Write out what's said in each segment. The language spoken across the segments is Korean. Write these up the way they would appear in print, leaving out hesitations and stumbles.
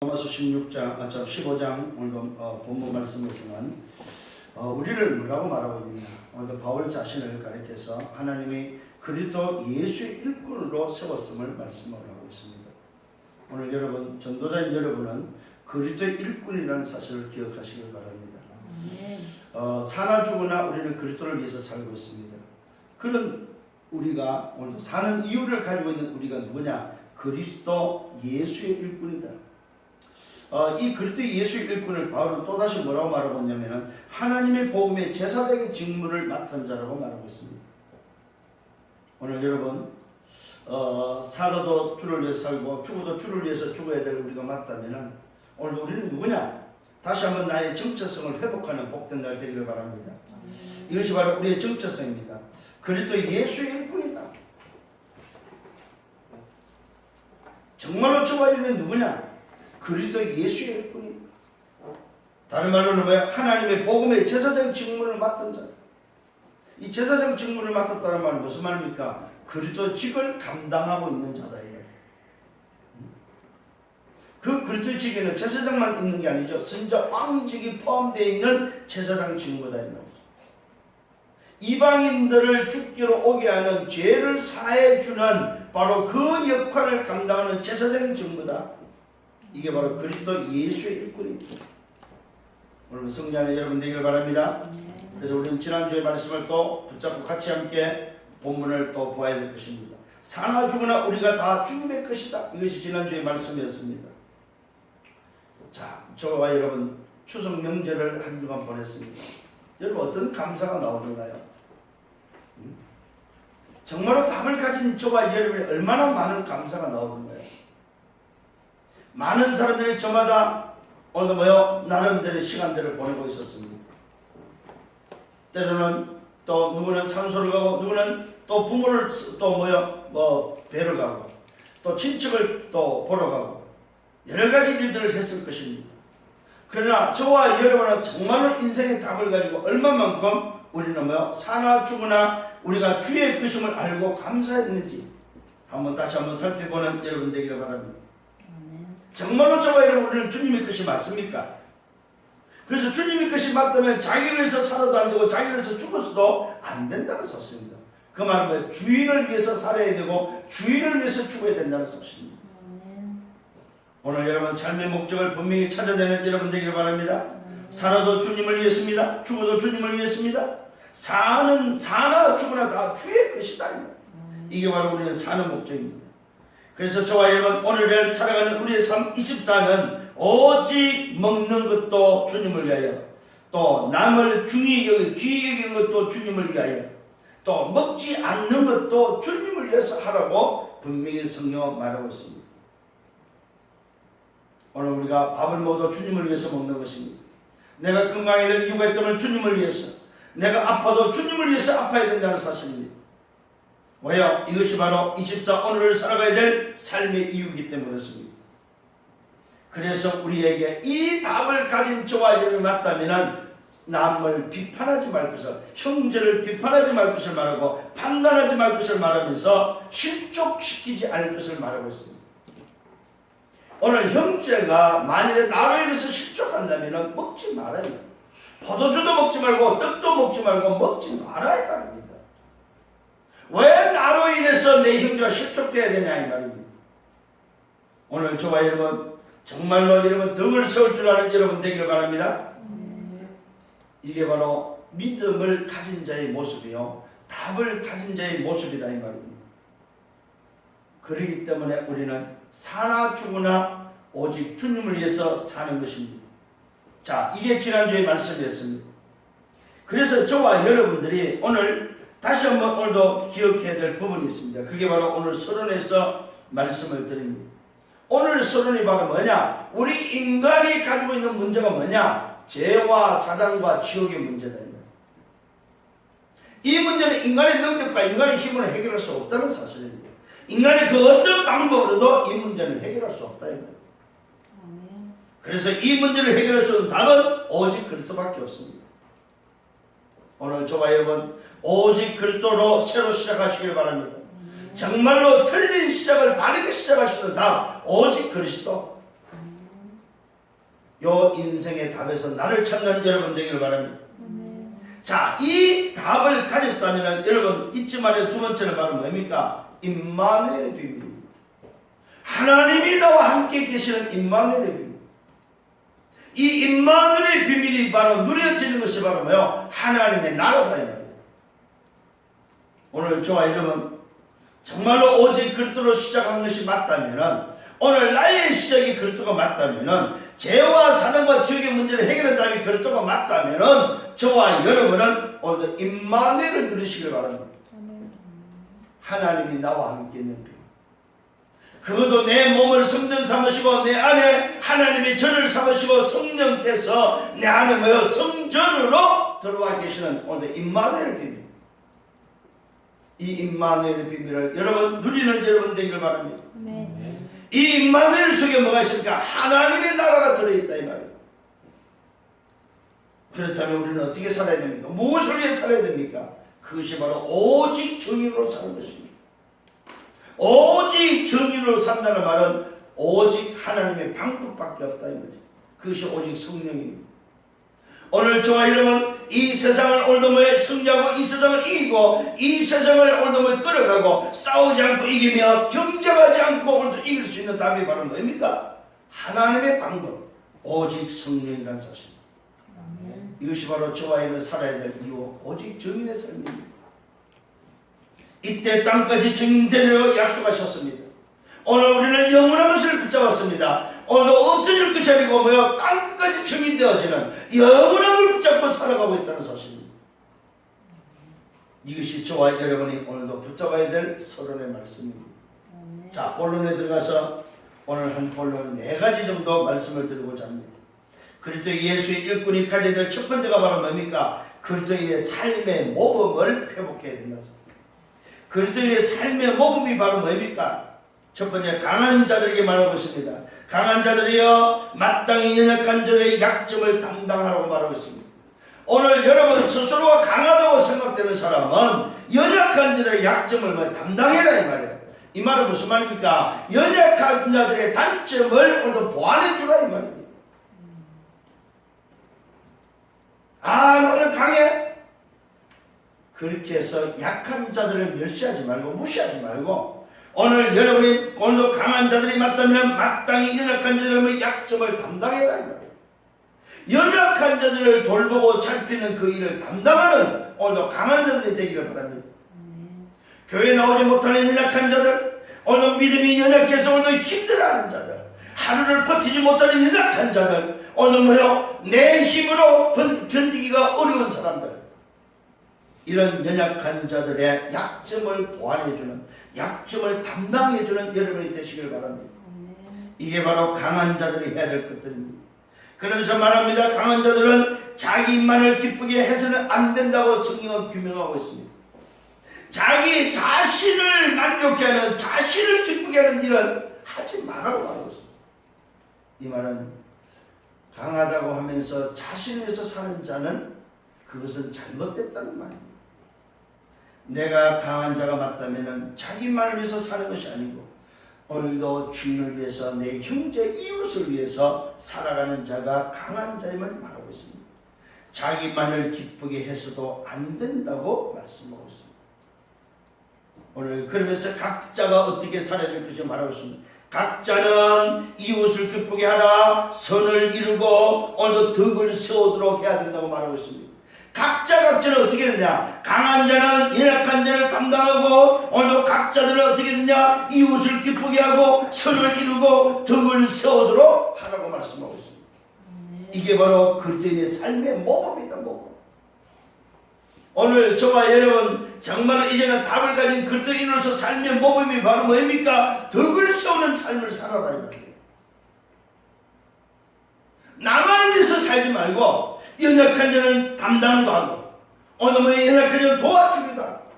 로마서 15장 오늘 본문 말씀에서는 우리를 뭐라고 말하고 있느냐. 오늘 바울 자신을 가리켜서 하나님이 그리스도 예수의 일꾼으로 세웠음을 말씀을 하고 있습니다. 오늘 여러분, 전도자인 여러분은 그리스도의 일꾼이라는 사실을 기억하시길 바랍니다. 사나 죽으나 우리는 그리스도를 위해서 살고 있습니다. 그런 우리가 오늘도 사는 이유를 가지고 있는 우리가 누구냐? 그리스도 예수의 일꾼이다. 이 그리스도 예수의 일꾼을 바울은 또다시 뭐라고 말하고 있냐면 하나님의 복음의 제사장의 직무를 맡은 자라고 말하고 있습니다. 오늘 여러분, 살아도 주를 위해서 살고 죽어도 주를 위해서 죽어야 될 우리가 맞다면 오늘 우리는 누구냐? 다시 한번 나의 정체성을 회복하는 복된 날 되기를 바랍니다. 이것이 바로 우리의 정체성입니다. 그리스도 예수의 일꾼이다. 정말로 저와 여러분은 누구냐? 그리스도 예수의 일꾼이다. 다른 말로는 뭐야? 하나님의 복음의 제사장 직무를 맡은 자. 이 제사장 직무를 맡았다는 말은 무슨 말입니까? 그리스도 직을 감당하고 있는 자다. 그 그리스도의 직에는 제사장만 있는 게 아니죠. 선지자 왕직이 포함되어 있는 제사장 직무다. 이방인들을 죽기로 오게 하는 죄를 사해주는 바로 그 역할을 감당하는 제사장 직무다. 이게 바로 그리스도 예수의 일꾼입니다. 오늘 성장의 여러분 되기를 바랍니다. 그래서 우리는 지난주의 말씀을 또 붙잡고 같이 함께 본문을 또 보아야 될 것입니다. 사나 죽으나 우리가 다 주님의 것이다. 이것이 지난주의 말씀이었습니다. 자, 저와 여러분 추석 명절을 한 주간 보냈습니다. 여러분 어떤 감사가 나오던가요? 정말로 답을 가진 저와 여러분이 얼마나 많은 감사가 나오던가요? 많은 사람들이 저마다 오늘도 나름대로 시간들을 보내고 있었습니다. 때로는 또 누구는 산소를 가고 누구는 또 부모를 또 뵈러 가고 또 친척을 또 보러 가고 여러 가지 일들을 했을 것입니다. 그러나 저와 여러분은 정말로 인생의 답을 가지고 얼마만큼 우리는 사나 죽으나 우리가 주의 것임을 알고 감사했는지 다시 한번 살펴보는 여러분 되기를 바랍니다. 정말로 저와 여러분 우리는 주님의 것이 맞습니까? 그래서 주님의 것이 맞다면 자기를 위해서 살아도 안 되고 자기를 위해서 죽어서도 안 된다는 사실입니다. 그 말은 주인을 위해서 살아야 되고 주인을 위해서 죽어야 된다는 사실입니다. 오늘 여러분 삶의 목적을 분명히 찾아내는 여러분 되기를 바랍니다. 살아도 주님을 위해서입니다. 죽어도 주님을 위해서입니다. 사나 죽으나 다 주의 것이다. 이게 바로 우리는 사는 목적입니다. 그래서 저와 여러분 오늘을 살아가는 우리의 삶 24는 오직 먹는 것도 주님을 위하여 또 남을 중히 여기 귀히 여기는 것도 주님을 위하여 또 먹지 않는 것도 주님을 위해서 하라고 분명히 성경은 말하고 있습니다. 오늘 우리가 밥을 먹어도 주님을 위해서 먹는 것입니다. 내가 건강해야 될 이유가 있다면 주님을 위해서, 내가 아파도 주님을 위해서 아파야 된다는 사실입니다. 왜요? 이것이 바로 24 오늘을 살아가야 될 삶의 이유이기 때문에 그렇습니다. 그래서 우리에게 이 답을 가진 저와 여러분이 맞다면 남을 비판하지 말 것을, 형제를 비판하지 말 것을 말하고 판단하지 말 것을 말하면서 실족시키지 않을 것을 말하고 있습니다. 오늘 형제가 만일에 나로 인해서 실족한다면 먹지 말아야 합니다. 포도주도 먹지 말고 떡도 먹지 말고 먹지 말아야 합니다. 왜 나로 인해서 내 형제가 실족되어야 되냐 이 말입니다. 오늘 저와 여러분 정말로 여러분 덕을 세울 줄 아는 여러분 되기를 바랍니다. 이게 바로 믿음을 가진 자의 모습이요 답을 가진 자의 모습이다 이 말입니다. 그렇기 때문에 우리는 사나 죽으나 오직 주님을 위해서 사는 것입니다. 자, 이게 지난주의 말씀이었습니다. 그래서 저와 여러분들이 오늘 다시 한번 오늘도 기억해야 될 부분이 있습니다. 그게 바로 오늘 서론에서 말씀을 드립니다. 오늘 서론이 바로 뭐냐? 우리 인간이 가지고 있는 문제가 뭐냐? 죄와 사단과 지옥의 문제다. 이 문제는 인간의 능력과 인간의 힘으로 해결할 수 없다는 사실입니다. 인간의 그 어떤 방법으로도 이 문제는 해결할 수 없다. 그래서 이 문제를 해결할 수 있는 답은 오직 그리스도밖에 없습니다. 오늘 저와 여러분 오직 그리스도로 새로 시작하시길 바랍니다. 정말로 틀린 시작을 바르게 시작할 수 있는 답 오직 그리스도. 요 인생의 답에서 나를 찾는 여러분 되기를 바랍니다. 자, 이 답을 가졌다면 여러분 잊지 말아요. 두 번째는 바로 뭡니까? 임마누엘의 비밀입니다. 하나님이 나와 함께 계시는 임마누엘의 비밀. 이 임마누엘의 비밀이 바로 누려지는 것이 바로 뭐요? 하나님의 나라다 이 말이에요. 오늘 저와 여러분 정말로 오직 그리스도로 시작한 것이 맞다면은, 오늘 나의 시작이 그리스도가 맞다면은, 죄와 사단과 지옥의 문제를 해결한 다음에 그리스도가 맞다면은, 저와 여러분은 오늘도 임마누엘을 누리시길 바랍니다. 하나님이 나와 함께 있는 비밀. 그것도 내 몸을 성전 삼으시고 내 안에 하나님이 저를 삼으시고 성령께서 내 안에 모여 성전으로 들어와 계시는 오늘 임마누엘 비밀. 이 임마누엘 비밀을 여러분 누리는 여러분 되기를 바랍니다. 이 임마누엘 속에 뭐가 있습니까? 하나님의 나라가 들어있다 이 말이에요. 그렇다면 우리는 어떻게 살아야 됩니까? 무엇을 위해 살아야 됩니까? 그것이 바로 오직 정의로 사는 것입니다. 오직 정의로 산다는 말은 오직 하나님의 방법밖에 없다 이 말이죠. 그것이 오직 성령입니다. 오늘 저와 여러분 이 세상을 오늘도 승리하고 이 세상을 이기고 이 세상을 오늘도 끌어가고 싸우지 않고 이기며 경쟁하지 않고 오늘도 이길 수 있는 답이 바로 뭡니까? 하나님의 방법, 오직 성령이라는 사실. 이것이 바로 저와 여러분 살아야 될 이유, 오직 정인의 삶입니다. 이때 땅까지 증인되려 약속하셨습니다. 오늘 우리는 영원한 것을 붙잡았습니다. 오늘 없어질 것이 아니고 뭐요? 땅까지 증인되어지는 영원한 걸 붙잡고 살아가고 있다는 사실입니다. 이것이 저와 여러분이 오늘도 붙잡아야 될 서론의 말씀입니다. 자, 본론에 들어가서 오늘 한 본론 4가지 정도 말씀을 드리고자 합니다. 그리스도 예수의 일꾼이 가져야 될 첫 번째가 바로 뭡니까? 그리스도인의 삶의 모범을 회복해야 된다. 그리스도인의 삶의 모범이 바로 뭡니까? 첫 번째, 강한 자들에게 말하고 있습니다. 강한 자들이여 마땅히 연약한 자들의 약점을 담당하라고 말하고 있습니다. 오늘 여러분 스스로가 강하다고 생각되는 사람은 연약한 자들의 약점을 담당해라 이 말이에요. 이 말은 무슨 말입니까? 연약한 자들의 단점을 오늘 보완해 주라 이 말입니다. 아, 나는 강해. 그렇게 해서 약한 자들을 멸시하지 말고 무시하지 말고, 오늘 여러분이 오늘도 강한 자들이 맞다면 마땅히 연약한 자들의 약점을 담당해라 이 말이에요. 연약한 자들을 돌보고 살피는 그 일을 담당하는 오늘도 강한 자들이 되기를 바랍니다. 교회 나오지 못하는 연약한 자들, 오늘 믿음이 연약해서 오늘 힘들어하는 자들, 하루를 버티지 못하는 연약한 자들, 오늘 뭐요? 내 힘으로 견디기가 어려운 사람들, 이런 연약한 자들의 약점을 보완해주는, 약점을 담당해주는 여러분이 되시길 바랍니다. 이게 바로 강한 자들이 해야 될 것들입니다. 그러면서 말합니다. 강한 자들은 자기만을 기쁘게 해서는 안 된다고 성경은 규명하고 있습니다. 자기 자신을 만족해 하는, 자신을 기쁘게 하는 일은 하지 말라고 말하고 있습니다. 이 말은 강하다고 하면서 자신을 위해서 사는 자는 그것은 잘못됐다는 말입니다. 내가 강한 자가 맞다면 자기만을 위해서 사는 것이 아니고 오늘도 주인을 위해서, 내 형제 이웃을 위해서 살아가는 자가 강한 자임을 말하고 있습니다. 자기만을 기쁘게 해서도 안 된다고 말씀하고 있습니다. 오늘 그러면서 각자가 어떻게 살아야 될 것인지 말하고 있습니다. 각자는 이웃을 기쁘게 하라, 선을 이루고 오늘도 덕을 세우도록 해야 된다고 말하고 있습니다. 각자는 어떻게 되냐? 강한 자는 연약한 자를 감당하고, 오늘도 각자들은 어떻게 되냐? 이웃을 기쁘게 하고 선을 이루고 덕을 세우도록 하라고 말씀하고 있습니다. 이게 바로 그리스도인의 삶의 모범이다, 모범. 오늘 저와 여러분 정말 이제는 답을 가진 그리스도인으로서 삶의 모범이 바로 뭡니까? 덕을 세우는 삶을 살아라 이 말이에요. 나만 위해서 살지 말고 연약한 자는 담당도 하고, 오늘 뭐 연약한 자는 도와주기도 하고,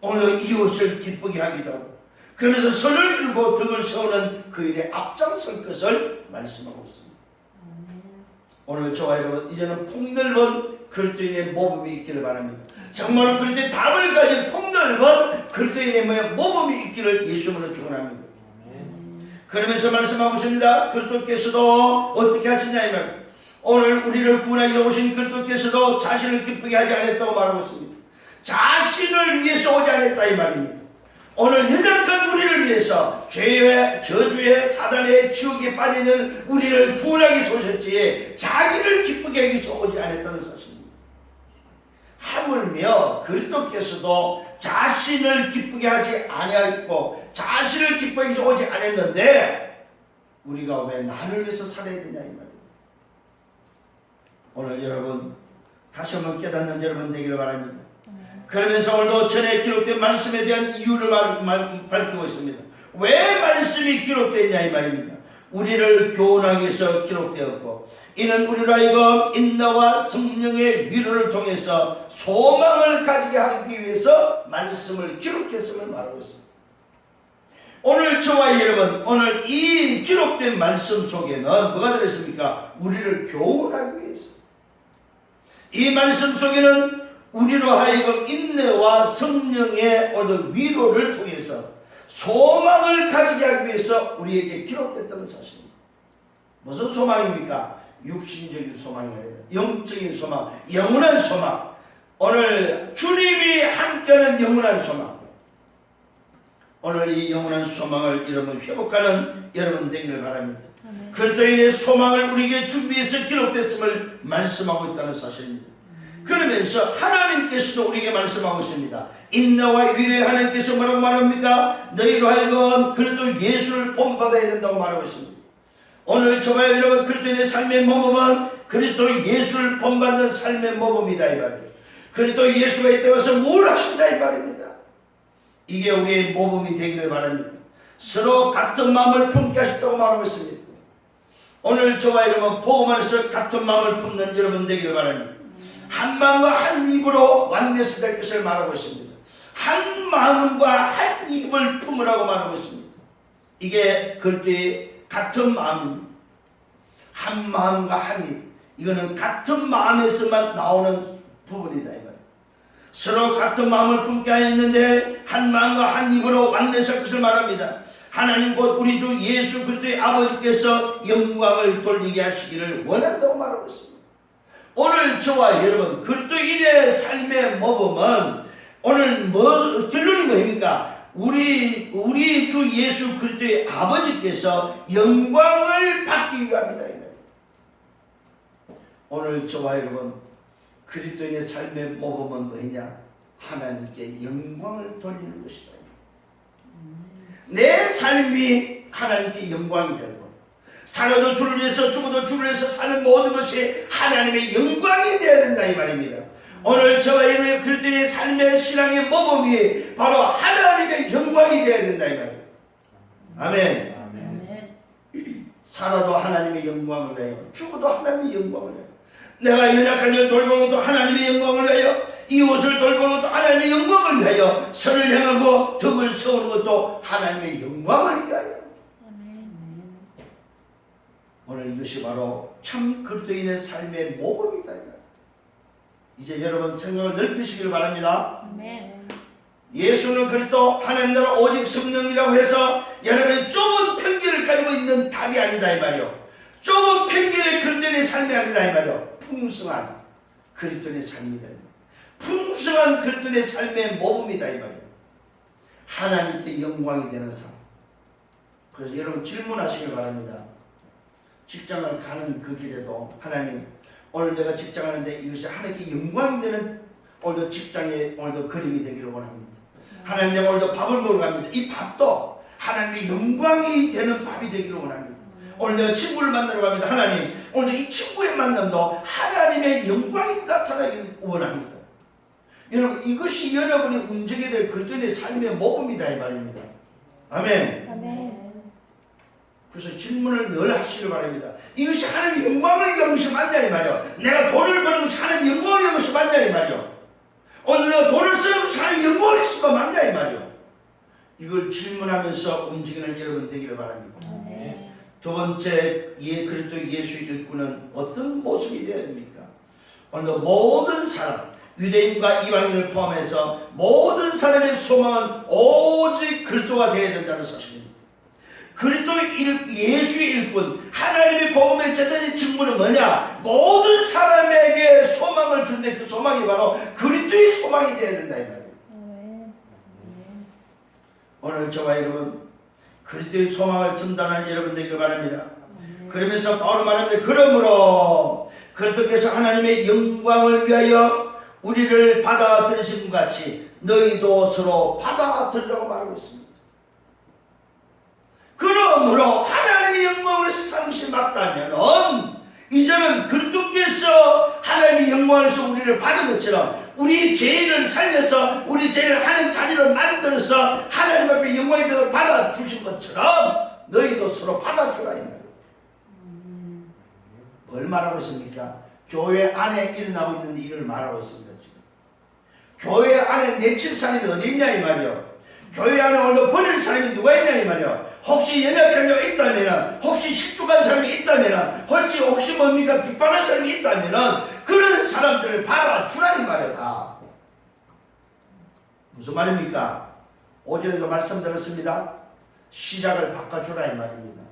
오늘 이웃을 기쁘게 하기도 하고, 그러면서 선을 이루고 덕을 세우는 그 일에 앞장설 것을 말씀하고 있습니다. 오늘 저와 여러분 이제는 폭넓은 그리스도인의 모범이 있기를 바랍니다. 정말 그리스도의 답을 가진 폭넓은 그리스도인의 모범이 있기를 예수님으로 축원합니다. 그러면서 말씀하고 있습니다. 그리스도께서도 어떻게 하시냐 이 말. 오늘 우리를 구원하기 오신 그리스도께서도 자신을 기쁘게 하지 않았다고 말하고 있습니다. 자신을 위해서 오지 않았다 이 말입니다. 오늘 연약한 우리를 위해서 죄의 저주의 사단의 지옥에 빠지는 우리를 구원하기 위해서 오셨지 자기를 기쁘게 하기 위해서 오지 않았다는 사실입니다. 하물며 그리스도께서도 자신을 기쁘게 하지 아니하고 자신을 기쁘게 하기 위해서 오지 않았는데 우리가 왜 나를 위해서 살아야 되냐 이 말입니다. 오늘 여러분 다시 한번 깨닫는 여러분 되기를 바랍니다. 그러면서 오늘도 전에 기록된 말씀에 대한 이유를 밝히고 있습니다. 왜 말씀이 기록되었냐 이 말입니다. 우리를 교훈하기 위해서 기록되었고 이는 우리로 하여금 인내와 성령의 위로를 통해서 소망을 가지게 하기 위해서 말씀을 기록했음을 말하고 있습니다. 오늘 저와 여러분 오늘 이 기록된 말씀 속에는 뭐가 들어있습니까? 우리를 교훈하기 위해서 이 말씀 속에는 우리로 하여금 인내와 성령의 어떤 위로를 통해서 소망을 가지게 하기 위해서 우리에게 기록됐다는 사실입니다. 무슨 소망입니까? 육신적인 소망이 아니라 영적인 소망, 영원한 소망. 오늘 주님이 함께하는 영원한 소망. 오늘 이 영원한 소망을 여러분 회복하는 여러분 되기를 바랍니다. 그리스도인의 소망을 우리에게 준비해서 기록됐음을 말씀하고 있다는 사실입니다. 그러면서 하나님께서도 우리에게 말씀하고 있습니다. 인내와 위로의 하나님께서 뭐라고 말합니까? 너희로 하여금 그리스도 예수를 본받아야 된다고 말하고 있습니다. 오늘 저와 여러분 그리스도인의 삶의 모범은 그리스도 예수를 본받는 삶의 모범이다 이 말이에요. 그리스도 예수가 이때 와서 뭘 하신다 이 말입니다. 이게 우리의 모범이 되기를 바랍니다. 서로 같은 마음을 품게 하셨다고 말하고 있습니다. 오늘 저와 여러분 복음 안에서 같은 마음을 품는 여러분 되기를 바랍니다. 한 마음과 한 입으로 완내서 될 것을 말하고 있습니다. 한 마음과 한 입을 품으라고 말하고 있습니다. 이게 그렇게 같은 마음입니다. 한 마음과 한 입. 이거는 같은 마음에서만 나오는 부분이다. 서로 같은 마음을 품게 하였는데 한 마음과 한 입으로 완내서 것을 말합니다. 하나님 곧 우리 주 예수 그리스도의 아버지께서 영광을 돌리게 하시기를 원한다고 말하고 있습니다. 오늘 저와 여러분 그리스도인의 삶의 모범은 오늘 결론이 뭡니까? 우리 주 예수 그리스도의 아버지께서 영광을 받기 위함이다. 오늘 저와 여러분 그리스도인의 삶의 모범은 뭐냐? 하나님께 영광을 돌리는 것이다. 내 삶이 하나님께 영광이 되고 살아도 주를 위해서 죽어도 주를 위해서 사는 모든 것이 하나님의 영광이 되어야 된다 이 말입니다. 오늘 저와 여러분의 그리스도인의 삶의 신앙의 모범이 바로 하나님의 영광이 되어야 된다 이 말이에요. 아멘. 아멘. 살아도 하나님의 영광을 위하여 죽어도 하나님의 영광을 위하여 내가 연약한 일 돌보는 것도 하나님의 영광을 위하여 이웃을 돌보는 것도 하나님의 영광을 위하여 선을 행하고 덕을 세우는 것도 하나님의 영광을 위하여 오늘 이것이 바로 참 그리스도인의 삶의 모범이다. 이제 여러분 생각을 넓히시길 바랍니다. 예수는 그리스도 하나님 나라 오직 성령이라고 해서 여러분의 좁은 편견을 가지고 있는 답이 아니다 이 말이요. 좁은 편견의 그리스도인의 삶이 아니다 이 말이요. 풍성한 그리스도인의 삶이다. 풍성한 그리스도인의 삶의 모범이다 이 말이요. 하나님께 영광이 되는 삶. 그래서 여러분 질문하시길 바랍니다. 직장을 가는 그 길에도 하나님 오늘 내가 직장하는데 이것이 하나님께 영광이 되는 오늘도 직장의 오늘도 그림이 되기를 원합니다. 하나님 내가 오늘도 밥을 먹으러 갑니다. 이 밥도 하나님의 영광이 되는 밥이 되기를 원합니다. 오늘 내가 친구를 만나러 갑니다. 하나님 오늘 이 친구의 만남도 하나님의 영광이 나타나기를 원합니다. 여러분 이것이 여러분이 움직이게 될 그리스도인의 삶의 모범이다 이 말입니다. 아멘. 아멘. 그래서 질문을 늘 하시길 바랍니다. 이것이 하나님의 영광을 위한 것이 맞냐 이 말이요. 내가 돈을 버는 것이 하나님의 영광을 위한 것이 맞냐 이 말이요. 오늘 내가 돈을 쓰는 것이 하나님의 영광을 위한 것이 맞냐 이 말이요. 이걸 질문하면서 움직이는 여러분 되기를 바랍니다. 네. 두 번째 그리스도 예수의 일꾼은 어떤 모습이 되어야 됩니까? 오늘 모든 사람 유대인과 이방인을 포함해서 모든 사람의 소망은 오직 그리스도가 되어야 된다는 사실입니다. 예수의 일꾼 하나님의 복음의 제자의 직분은 뭐냐? 모든 사람에게 소망을 주는데 그 소망이 바로 그리스도의 소망이 되어야 된다 이 말이에요. 오늘 저와 여러분 그리스도의 소망을 전달하는 여러분 되기를 바랍니다. 그러면서 바울은 말합니다. 그러므로 그리스도께서 하나님의 영광을 위하여 우리를 받아들이신 것 같이 너희도 서로 받아들이라고 말하고 있습니다. 그러므로 하나님의 영광을 상실받다면 이제는 그리스도께서 하나님의 영광에서 우리를 받은 것처럼 우리 죄인을 살려서 우리 죄를 하는 자리를 만들어서 하나님 앞에 영광의 뜻을 받아주신 것처럼 너희도 서로 받아주라 이 말이에요. 뭘 말하고 있습니까? 교회 안에 일어나고 있는 일을 말하고 있습니다. 지금. 교회 안에 내칠 사람이 어디 있냐 이 말이에요. 교회 안에 오늘 버릴 사람이 누가 있냐 이 말이에요. 혹시 연약한 자가 있다면, 혹시 실족한 사람이 있다면, 혹시 뭡니까 빗발한 사람이 있다면 그런 사람들을 받아주라 이 말이에요. 다 무슨 말입니까? 오전에도 말씀드렸습니다. 시작을 바꿔주라 이 말입니다.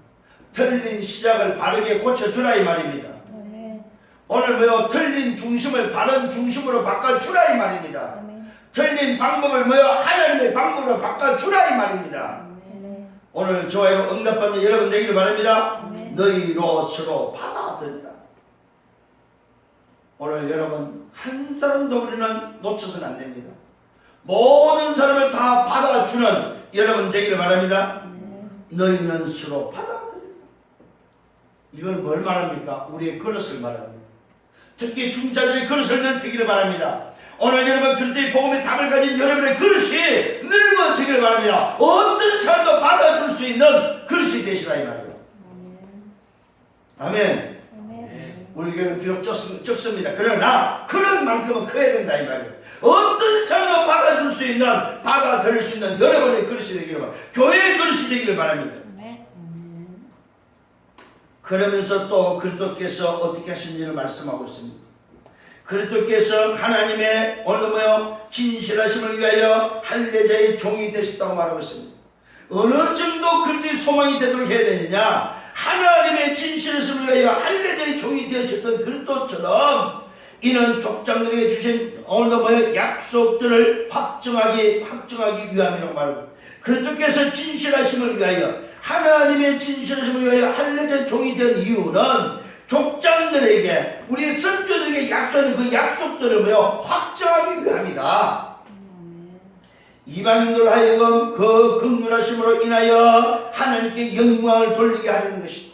틀린 시작을 바르게 고쳐주라 이 말입니다. 오늘 틀린 중심을 바른 중심으로 바꿔주라 이 말입니다. 틀린 방법을 하나님의 방법으로 바꿔주라 이 말입니다. 오늘 저와 여러분 응답받는 여러분 되기를 바랍니다. 너희로 서로 받아들이라. 오늘 여러분 한 사람도 우리는 놓쳐서는 안 됩니다. 모든 사람을 다 받아주는 여러분 되기를 바랍니다. 너희는 서로 받아들이라. 이걸 뭘 말합니까? 우리의 그릇을 말합니다. 특히 중자들의 그릇을 넓히기를 바랍니다. 오늘 여러분 그리스도의 복음의 답을 가진 여러분의 그릇이 넓어지기를 바랍니다. 어떤 사람도 받아줄 수 있는 그릇이 되시라 이 말이에요. 아멘. 우리 교회는 비록 적습니다. 그러나 그런 만큼은 커야 된다 이 말이에요. 어떤 사람도 받아줄 수 있는, 받아들일 수 있는 여러분의 그릇이 되기를 바랍니다. 교회의 그릇이 되기를 바랍니다. 그러면서 또 그리스도께서 어떻게 하신지를 말씀하고 있습니다. 그리스도께서 하나님의 오늘도 진실하심을 위하여 할례자의 종이 되셨다고 말하고 있습니다. 어느 정도 그리스도의 소망이 되도록 해야 되느냐? 하나님의 진실하심을 위하여 할례자의 종이 되셨던 그리스도처럼 이는 족장들에게 주신 오늘도 약속들을 확정하기 위함이라고 말합니다. 그리스도께서 진실하심을 위하여 하나님의 진실하심을 위하여 할례자의 종이 된 이유는 족장들에게 우리 선조들에게 약속하는 그 약속들을 확정하기 위함이다. 이방인들 하여금 그 긍휼하심으로 인하여 하나님께 영광을 돌리게 하려는 것이다.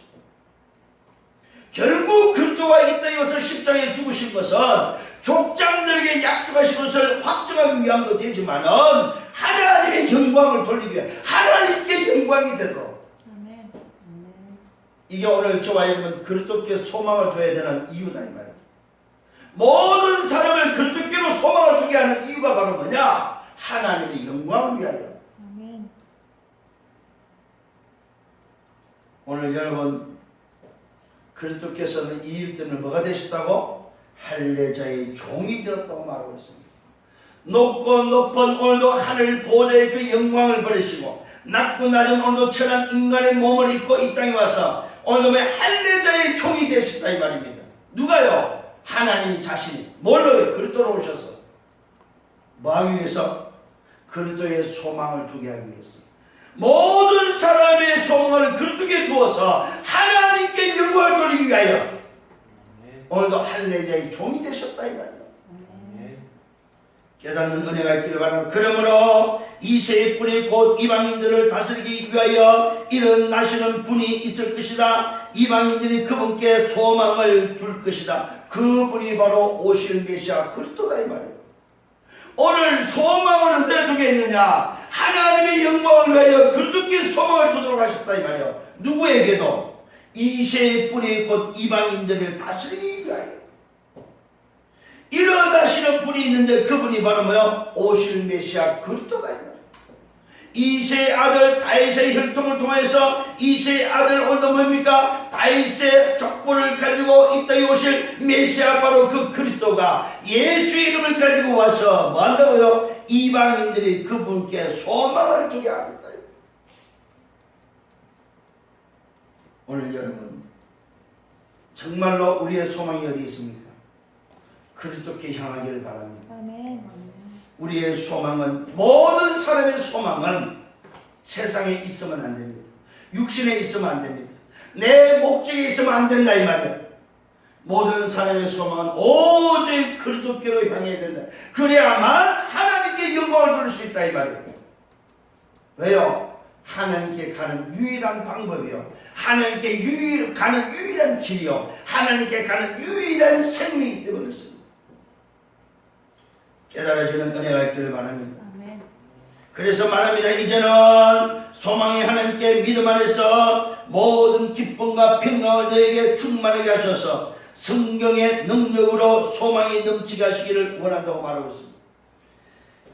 결국 그리스도가 이 땅에 와서 십자가에 죽으신 것은 족장들에게 약속하신 것을 확정하기 위함도 되지만은 하나님의 영광을 돌리기 위해 하나님께 영광이 되도록. 이게 오늘 저와 여러분 그리스도께 소망을 둬야 되는 이유다 이 말이에요. 모든 사람을 그리스도께로 소망을 두게 하는 이유가 바로 뭐냐? 하나님의 영광을 위하여. 오늘 여러분 그리스도께서는 이 일 때문에 뭐가 되셨다고? 할례자의 종이 되었다고 말하고 있습니다. 높고 높은 오늘도 하늘 보좌의 그 영광을 버리시고 낮고 낮은 오늘도 천한 인간의 몸을 입고 이 땅에 와서 오늘도 할례자의 종이 되셨다 이 말입니다. 누가요? 하나님이 자신이 뭘로요? 그리스도로 오셔서 뭐 하기 위해서? 그리스도의 소망을 두게 하기 위해서. 모든 사람의 소망을 그리스도께 두어서 하나님께 영광을 돌리기 위하여 오늘도 할례자의 종이 되셨다 이 말이에요. 깨닫는 은혜가 있기를 바랍니다. 그러므로 이세의 분이 곧 이방인들을 다스리기 위하여 일어나시는 분이 있을 것이다. 이방인들이 그분께 소망을 둘 것이다. 그분이 바로 오실 메시아 그리스도다 이 말이에요. 오늘 소망을 어디에 두겠느냐? 하나님의 영광을 위하여 그리스도께 소망을 두도록 하셨다 이 말이에요. 누구에게도 이세의 분이 곧 이방인들을 다스리기 위하여 일어나시는 분이 있는데 그분이 바로 뭐요? 오실 메시아 그리스도다. 이세의 아들 다윗의 혈통을 통해서 이세의 아들 오늘 뭡니까? 다윗의 족보를 가지고 이 땅에 오실 메시아 바로 그 그리스도가 예수의 이름을 가지고 와서 뭐 한다고요? 이방인들이 그분께 소망을 두게 하겠다. 오늘 여러분 정말로 우리의 소망이 어디 있습니까? 그리스도께 향하기를 바랍니다. 아멘. 우리의 소망은, 모든 사람의 소망은 세상에 있으면 안 됩니다. 육신에 있으면 안 됩니다. 내 목적에 있으면 안 된다 이 말이에요. 모든 사람의 소망은 오직 그리스도께로 향해야 된다. 그래야만 하나님께 영광을 돌릴 수 있다 이 말이에요. 왜요? 하나님께 가는 유일한 방법이요, 하나님께 가는 유일한 길이요, 하나님께 가는 유일한 생명이기 때문에 그렇습니다. 깨달아지는 은혜가 있기를 바랍니다. 아멘. 그래서 말합니다. 이제는 소망이 하나님께 믿음 안에서 모든 기쁨과 평강을 너에게 충만하게 하셔서 성경의 능력으로 소망이 넘치게 하시기를 원한다고 말하고 있습니다.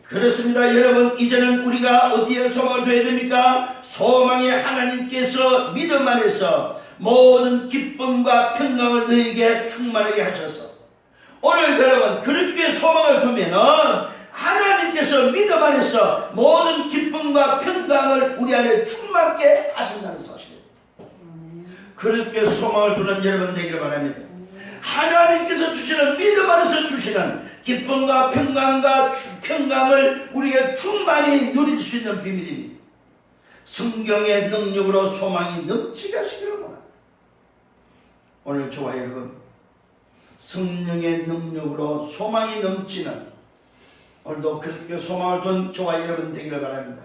그렇습니다. 여러분, 이제는 우리가 어디에 소망을 둬야 됩니까? 소망이 하나님께서 믿음 안에서 모든 기쁨과 평강을 너에게 충만하게 하셔서, 오늘 여러분 그렇게 소망을 두면은 하나님께서 믿음 안에서 모든 기쁨과 평강을 우리 안에 충만케 하신다는 사실입니다. 그렇게 소망을 두는 여러분 되기를 바랍니다. 하나님께서 주시는, 믿음 안에서 주시는 기쁨과 평강을 우리가 충만히 누릴 수 있는 비밀입니다. 성경의 능력으로 소망이 넘치게 하시기를 원합니다. 오늘 저와 여러분, 성령의 능력으로 소망이 넘치는, 오늘도 그렇게 소망을 둔 저와 여러분 되기를 바랍니다.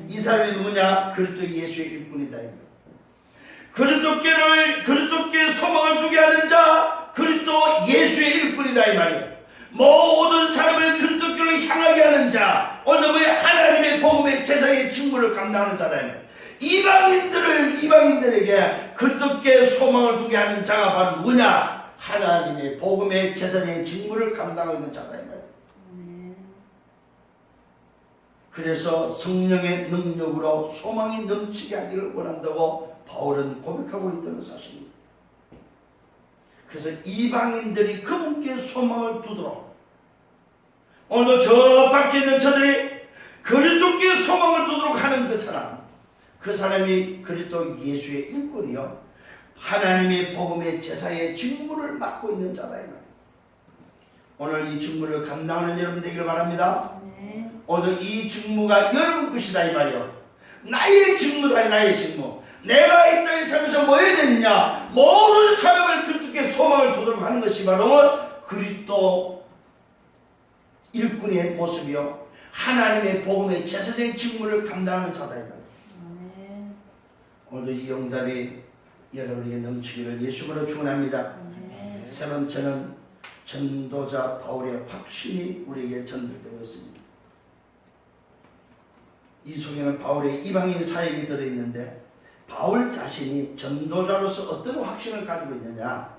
이 사람이 누구냐? 그리스도 예수의 일꾼이다. 그리스도께 소망을 두게 하는 자, 그리스도 예수의 일꾼이다 이 말이에요. 모든 사람을 그리스도께로 향하게 하는 자, 오늘 하나님의 복음의 제사의 직무를 감당하는 자다 이 말이에요. 이방인들에게 그리스도께 소망을 두게 하는 자가 바로 누구냐? 하나님의 복음의 제사의 직무를 감당하고 있는 자다 이 말이에요. 그래서 성령의 능력으로 소망이 넘치게 하기를 원한다고 바울은 고백하고 있다는 사실입니다. 그래서 이방인들이 그분께 소망을 두도록, 오늘도 저 밖에 있는 저들이 그리스도께 소망을 두도록 하는 그 사람이 그리스도 예수의 일꾼이요, 하나님의 복음의 제사의 직무를 맡고 있는 자다 이 말이에요. 오늘 이 직무를 감당하는 여러분 되기를 바랍니다. 오늘 이 직무가 여러분 것이다 이 말이요. 나의 직무다, 나의 직무. 내가 이 땅에 살면서 뭐 해야 되느냐? 모든 사람을 그리스도께 소망을 두도록 하는 것이 바로 그리스도 일꾼의 모습이요, 하나님의 복음의 제사적인 직무를 감당하는 자다 이 말이요. 오늘도 이 응답이 여러분에게 넘치기를 예수님으로 축원합니다. 세 번째는 전도자 바울의 확신이 우리에게 전달되고 있습니다. 이 속에는 바울의 이방인 사역이 들어있는데, 바울 자신이 전도자로서 어떤 확신을 가지고 있느냐,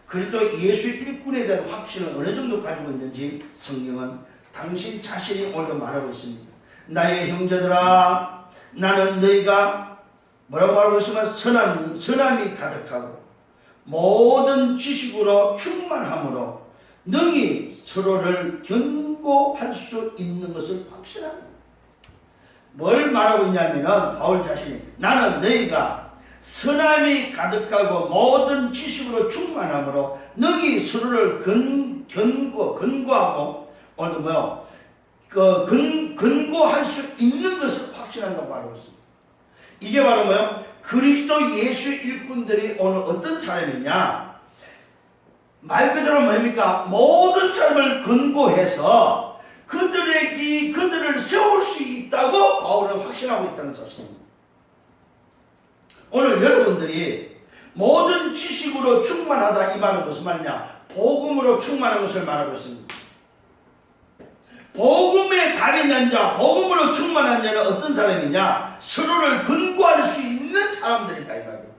그리스도 예수의 일꾼에 대한 확신을 어느 정도 가지고 있는지 성경은 당신 자신이 오늘 말하고 있습니다. 나의 형제들아, 나는 너희가 뭐라고 말하고 있으면 선함이 가득하고 모든 지식으로 충만함으로 능히 서로를 견고할 수 있는 것을 확신합니다. 뭘 말하고 있냐면은 바울 자신이, 나는 너희가 선함이 가득하고 모든 지식으로 충만함으로 능히 서로를 근고하고, 오늘 근고할 수 있는 것을 확신한다고 말하고 있습니다. 이게 바로 그리스도 예수의 일꾼들이 오늘 어떤 사람이냐? 말 그대로 뭡니까? 모든 사람을 근고해서 그들을 세울 수 있다고 바울은 확신하고 있다는 사실입니다. 오늘 여러분들이 모든 지식으로 충만하다 이 말은 무슨 말이냐? 복음으로 충만한 것을 말하고 있습니다. 복음에 답이 있는 자, 복음으로 충만한 자는 어떤 사람이냐? 서로를 근고할 수 있는 사람들이다 이 말이에요.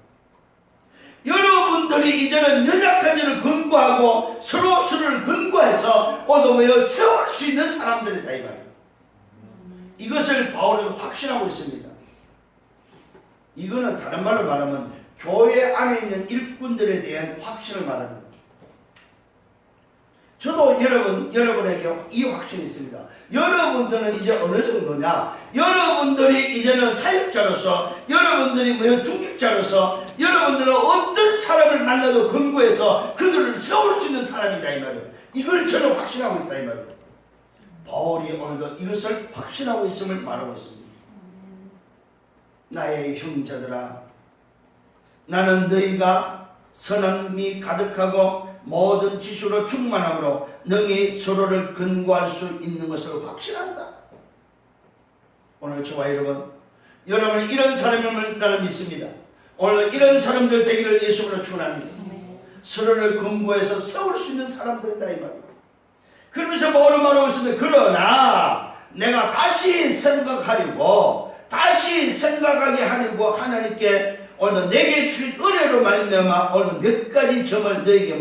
여러분들이 이제는 연약한 자를 근고하고 서로를 근고해서 오늘 세울 수 있는 사람들이다 이 말이에요. 이것을 바울은 확신하고 있습니다. 이거는 다른 말로 말하면 교회 안에 있는 일꾼들에 대한 확신을 말합니다. 저도 여러분에게 이 확신이 있습니다. 여러분들은 이제 어느 정도냐? 여러분들이 이제는 사역자로서, 여러분들이 중직자로서, 여러분들은 어떤 사람을 만나도 근거해서 그들을 세울 수 있는 사람이다 이 말이에요. 이걸 저는 확신하고 있다 이 말이에요. 바울이 오늘도 이것을 확신하고 있음을 말하고 있습니다. 나의 형제들아, 나는 너희가 선함이 가득하고 모든 지식으로 충만함으로 능히 서로를 근거할 수 있는 것을 확신한다. 오늘 저와 여러분은 이런 사람임을 나는 믿습니다. 오늘 이런 사람들 되기를 예수님으로 축원합니다. 서로를 근거해서 세울 수 있는 사람들이다 이 말이에요. 그러면서 뭐를 말하고 있습니다. 그러나 내가 다시 생각하려고 생각하게 하려고 하나님께 오늘도 내게 주신 은혜로 말미암아 오늘 몇 가지 점을 너에게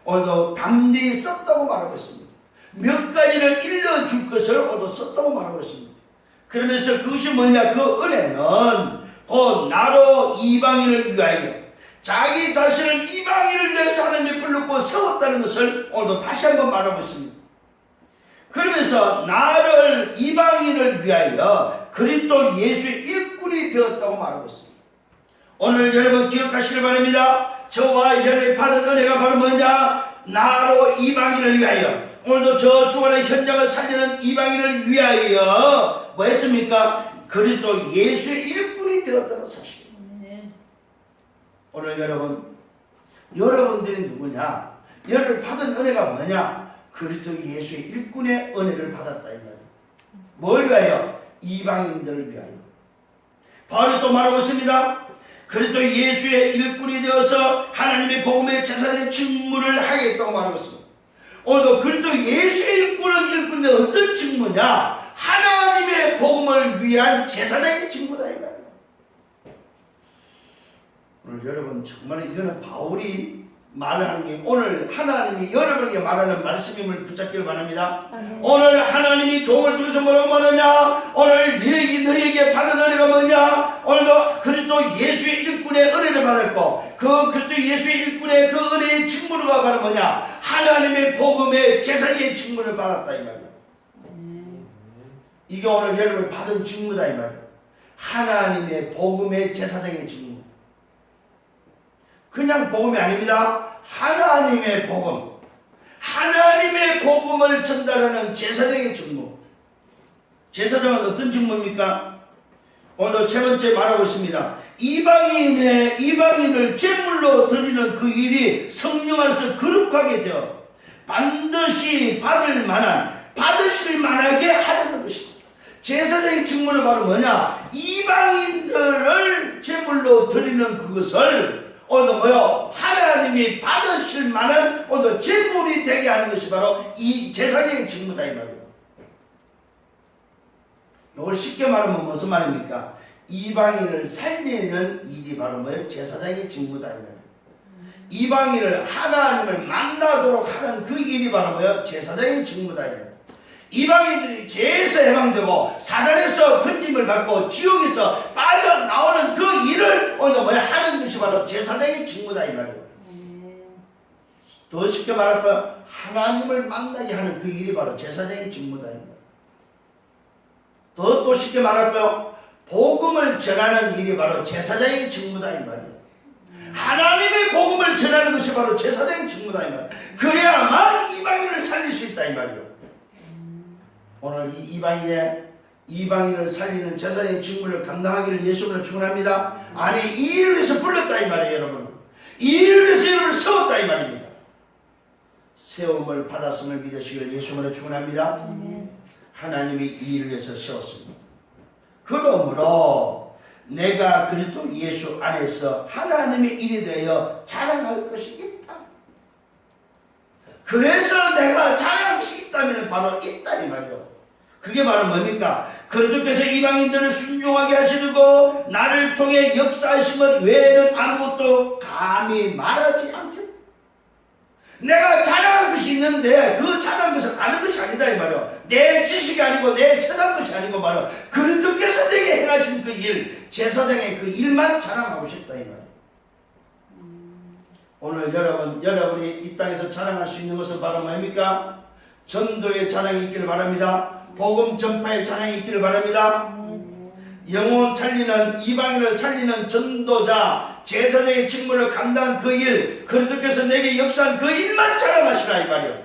오늘도 담대히 썼다고 말하고 있습니다. 몇 가지를 일러줄 것을 오늘도 썼다고 말하고 있습니다. 그러면서 그것이 뭐냐, 그 은혜는 곧 나로 이방인을 위하여 자기 자신을 이방인을 위해서 하나님이 불렀고 세웠다는 것을 오늘도 다시 한번 말하고 있습니다. 그러면서 나를 이방인을 위하여 그리스도 예수의 일꾼이 되었다고 말하고 있습니다. 오늘 여러분 기억하시길 바랍니다. 저와 여러분이 받은 은혜가 바로 뭐냐, 나로 이방인을 위하여. 오늘도 저 주안의 현장을 살리는 이방인을 위하여 뭐 했습니까? 그리스도 예수의 일꾼이 되었다는 사실. 오늘 여러분들이 누구냐? 여러분 받은 은혜가 뭐냐? 그리스도 예수의 일꾼의 은혜를 받았다 이 말이에요. 뭘 위하여? 이방인들을 위하여. 바울이 또 말하고 있습니다. 그리스도 예수의 일꾼이 되어서 하나님의 복음의 제사의 직무를 하겠다고 말하고 있습니다. 오늘도 그리스도 예수의 일꾼인데 어떤 직무냐? 하나님의 복음을 위한 제사장의 직무다 이 말이에요. 오늘 여러분 정말 이거는 바울이 말하는 게 오늘 하나님이 여러분에게 말하는 말씀임을 붙잡기를 바랍니다. 오늘 하나님이 종을 통해서 뭐라고 말하냐? 오늘 너희에게 받은 은혜가 뭐냐? 오늘도 그리스도 예수의 일꾼의 은혜를 받았고 그 그리스도 예수의 일꾼의 그 은혜의 직무가 바로 뭐냐? 하나님의 복음의 제사의 직무를 받았다 이 말이에요. 이게 오늘 여러분이 받은 직무다 이 말이에요. 하나님의 복음의 제사장의 직무. 그냥 복음이 아닙니다. 하나님의 복음. 하나님의 복음을 전달하는 제사장의 직무. 제사장은 어떤 직무입니까? 오늘 세 번째 말하고 있습니다. 이방인을 제물로 드리는 그 일이 성령 안에서 거룩하게 되어 반드시 받으실 만하게 하려는 것이다. 제사장의 직무는 바로 뭐냐? 이방인들을 제물로 드리는 그것을 오늘 하나님이 받으실 만한 오늘 제물이 되게 하는 것이 바로 이 제사장의 직무다 이 말이에요. 이걸 쉽게 말하면 무슨 말입니까? 이방인을 살리는 일이 바로 제사장의 직무다 이 말이에요. 이방인을 하나님을 만나도록 하는 그 일이 바로 제사장의 직무다 이 말이에요. 이방인들이 죄에서 해방되고 사단에서 건짐을 받고 지옥에서 빠져나오는 그 일을 오늘 하는 것이 바로 제사장의 직무다 이 말이에요. 더 쉽게 말할까요? 하나님을 만나게 하는 그 일이 바로 제사장의 직무다 이 말이에요. 더 쉽게 말할까요? 복음을 전하는 일이 바로 제사장의 직무다 이 말이에요. 하나님의 복음을 전하는 것이 바로 제사장의 직무다 이 말이에요. 그래야만 이방인을 살릴 수 있다 이 말이에요. 오늘 이 이방인을 살리는 제사의 직무를 감당하기를 예수님을 축원합니다. 아니 이 일을 위해서 불렀다 이 말이에요 여러분. 이 일을 위해서 여러분을 세웠다 이 말입니다. 세움을 받았음을 믿으시기를 예수님을 축원합니다. 하나님이 이 일을 위해서 세웠습니다. 그러므로 내가 그리스도 예수 안에서 하나님의 일이 되어 자랑할 것이 있다. 그래서 내가 자랑할 것이 있다면 바로 있다 이 말이에요. 그게 바로 뭡니까? 그리스도께서 이방인들을 순종하게 하시고 나를 통해 역사하신 것 외에는 아무것도 감히 말하지 않겠다. 내가 자랑할 것이 있는데 그 자랑한 것은 다른 것이 아니다 이 말이에요. 내 지식이 아니고 내 체한 것이 아니고 말이에요. 그리스도께서 내게 행하신 그 일, 제사장의 그 일만 자랑하고 싶다 이 말이에요. 오늘 여러분이 이 땅에서 자랑할 수 있는 것은 바로 뭡니까? 전도의 자랑이 있기를 바랍니다. 복음 전파의 자랑이 있기를 바랍니다. 영혼 살리는 이방인을 살리는 전도자 제사장의 직무를 감당한 그 일, 그리스도께서 내게 역사한 그 일만 자랑하시라 이 말이요.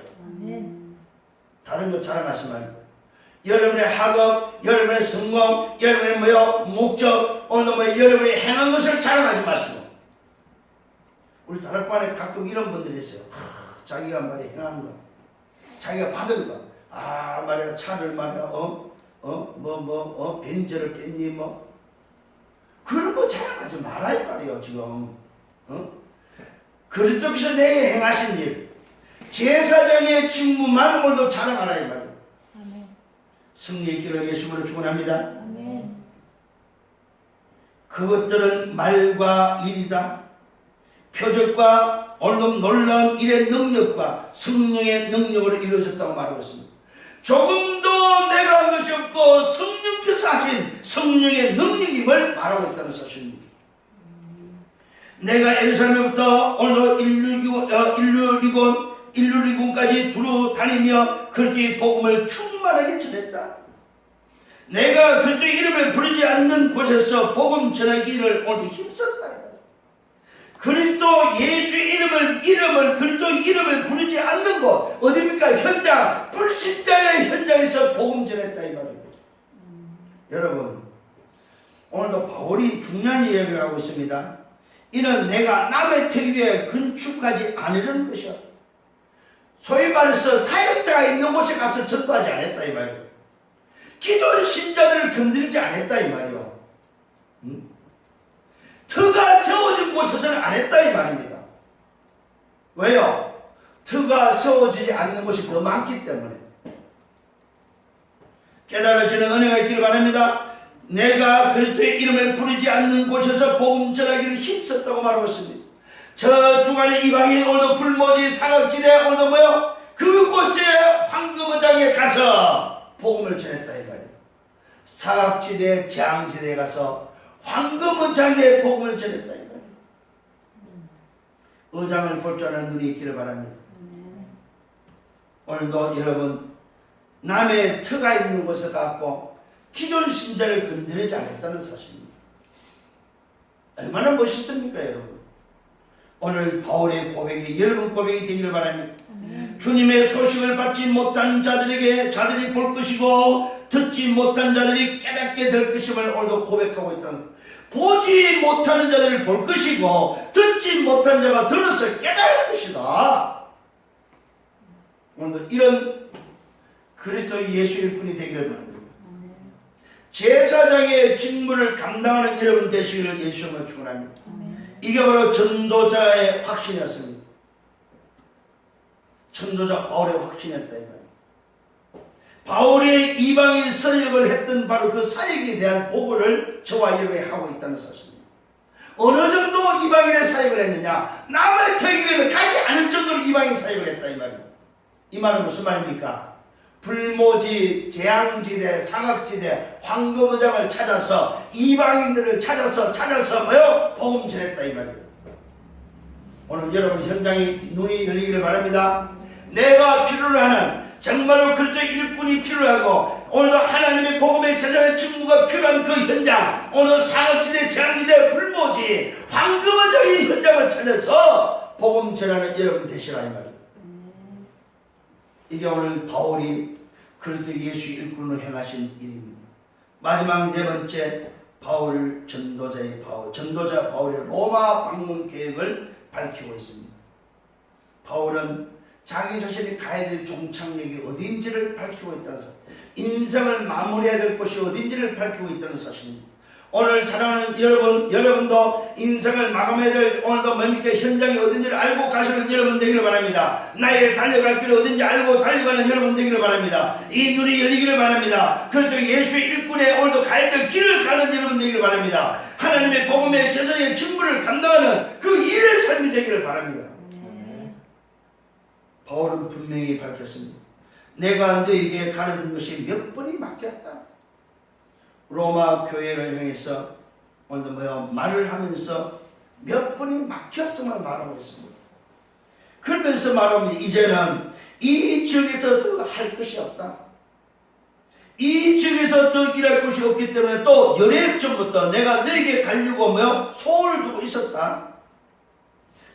다른 거 자랑하지 말고 여러분의 학업, 여러분의 성공, 여러분의 목적, 오늘 여러분이 행한 것을 자랑하지 마시고. 우리 다락방에 가끔 이런 분들이 있어요. 자기가 말이야 행한 거, 자기가 받은 거, 말이야 차를 말이야 벤저를 뺐니 그런 거 자랑하지 말아야 말이에요 지금. 그리스도께서 내게 행하신 일, 제사장의 직무만으로도 자랑하라 이 말이에요. 승리의 길을 예수님으로 축원합니다. 그것들은 말과 일이다. 표적과 얼른 놀라운 일의 능력과 성령의 능력으로 이루어졌다고 말하고 있습니다. 조금도 내가 한 것이 없고 성령께서 하신 성령의 능력임을 말하고 있다는 사실입니다. 내가 예루살렘부터 오늘도 일루리곤까지 두루 다니며 그렇게 복음을 충만하게 전했다. 내가 그리스도 이름을 부르지 않는 곳에서 복음 전하기를 오늘 힘썼다. 그리스도 예수 그리스도 이름을 부르지 않는 곳 어디입니까? 현장, 불신자의 현장에서 복음 전했다 이 말입니다. 여러분, 오늘도 바울이 중요한 이야기를 하고 있습니다. 이는 내가 남의 터 위에 건축하지 않으려는 것이야. 소위 말해서 사역자가 있는 곳에 가서 전도하지 않았다 이 말이에요. 기존 신자들을 건드리지 않았다 이 말이에요. 터가 세워진 곳에서는 안 했다 이 말입니다. 왜요? 터가 세워지지 않는 곳이 더 많기 때문에. 깨달아지는 은혜가 있기를 바랍니다. 내가 그리스도의 이름을 부르지 않는 곳에서 복음 전하기를 힘썼다고 말하고 있습니다. 저 중간에 이방인 오늘도 불모지 사각지대 오늘도 그곳에 황금의장에 가서 복음을 전했다 이 말이에요. 사각지대 재앙지대에 가서 황금의장에 복음을 전했다 이 말이에요. 의장을 볼 줄 아는 눈이 있기를 바랍니다. 오늘도 여러분 남의 터가 있는 곳에 갔고 기존 신자를 건드리지 않았다는 사실입니다. 얼마나 멋있습니까 여러분. 오늘 바울의 고백이 여러분 고백이 되기를 바랍니다. 주님의 소식을 받지 못한 자들이 볼 것이고 듣지 못한 자들이 깨닫게 될 것임을 오늘도 고백하고 있다는, 보지 못하는 자들을 볼 것이고 듣지 못한 자가 들어서 깨달을 것이다. 오늘도 이런 그리스도 예수 일꾼이 되기를 바랍니다. 제사장의 직무를 감당하는 여러분 되시기를 예수님을 축원합니다. 이게 바로 전도자의 확신이었습니다. 전도자 바울의 확신이었다 이 말이에요. 바울의 이방인 선역을 했던 바로 그 사역에 대한 보고를 저와 여러분이 하고 있다는 사실입니다. 어느 정도 이방인의 사역을 했느냐? 남의 터위에는 가지 않을 정도로 이방인 사역을 했다 이 말이에요. 이 말은 무슨 말입니까? 불모지, 재앙지대, 사각지대, 황금의장을 찾아서 이방인들을 찾아서 복음 전했다 이 말이에요. 오늘 여러분 현장이 눈이 열리기를 바랍니다. 내가 필요로 하는 정말로 그리스도 일꾼이 필요하고 오늘도 하나님의 복음의 제자의 직무가 필요한 그 현장, 오늘 사각지대, 재앙지대, 불모지, 황금의장의 현장을 찾아서 복음 전하는 여러분 되시라 이 말이에요. 이게 오늘 바울이 그리스도 예수 일꾼으로 행하신 일입니다. 마지막 네 번째, 바울 전도자의 전도자 바울의 로마 방문 계획을 밝히고 있습니다. 바울은 자기 자신이 가야 될 종착역이 어디인지를 밝히고 있다는 사실, 인생을 마무리해야 될 곳이 어디인지를 밝히고 있다는 사실입니다. 오늘 사랑하는 여러분도 인생을 마감해야 될 오늘도 뭡니까? 현장이 어딘지를 알고 가시는 여러분 되기를 바랍니다. 나의 달려갈 길이 어딘지 알고 달려가는 여러분 되기를 바랍니다. 이 눈이 열리기를 바랍니다. 그래도 예수의 일꾼에 오늘도 가야 될 길을 가는 여러분 되기를 바랍니다. 하나님의 복음의 제사의 직무를 감당하는 그 일의 삶이 되기를 바랍니다. 바울은 분명히 밝혔습니다. 내가 너에게 가르친 것이 몇 번이 맡겼다. 로마 교회를 향해서 오늘도 말을 하면서 몇 번이 막혔음을 말하고 있습니다. 그러면서 말합니다. 이제는 이 지역에서 더 할 것이 없다. 이 지역에서 더 일할 곳이 없기 때문에 또 열흘 전부터 내가 너에게 가려고 소원을 두고 있었다.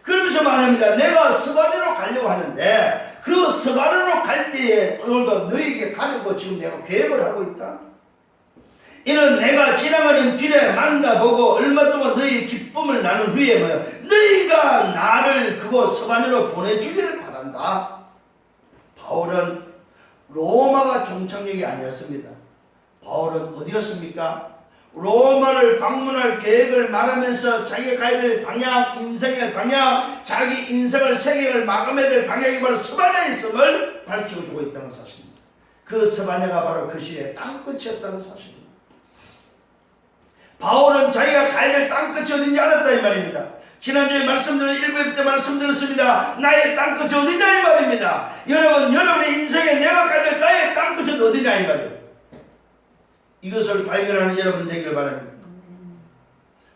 그러면서 말합니다. 내가 스바냐로 가려고 하는데 그 스바냐로 갈 때에 오늘도 너에게 가려고 지금 내가 계획을 하고 있다. 이는 내가 지나가는 길에 만나보고 얼마 동안 너희 기쁨을 나눈 후에 너희가 나를 그곳 스바냐로 보내주기를 바란다. 바울은 로마가 종착역이 아니었습니다. 바울은 어디였습니까? 로마를 방문할 계획을 말하면서 자기가 가야 될 방향, 인생의 방향, 자기 인생을 세계를 마감해야 될 방향이 바로 스바냐에 있음을 밝히고 주고 있다는 사실입니다. 그 스바냐가 바로 그 시의 땅끝이었다는 사실입니다. 바울은 자기가 가야 될 땅끝이 어딘지 알았다 이 말입니다. 지난주에 말씀드린 1부 때 말씀드렸습니다. 나의 땅끝이 어디냐 이 말입니다. 여러분, 여러분의 인생에 내가 가야 될 나의 땅끝이 어디냐 이 말이에요. 이것을 발견하는 여러분 되기를 바랍니다.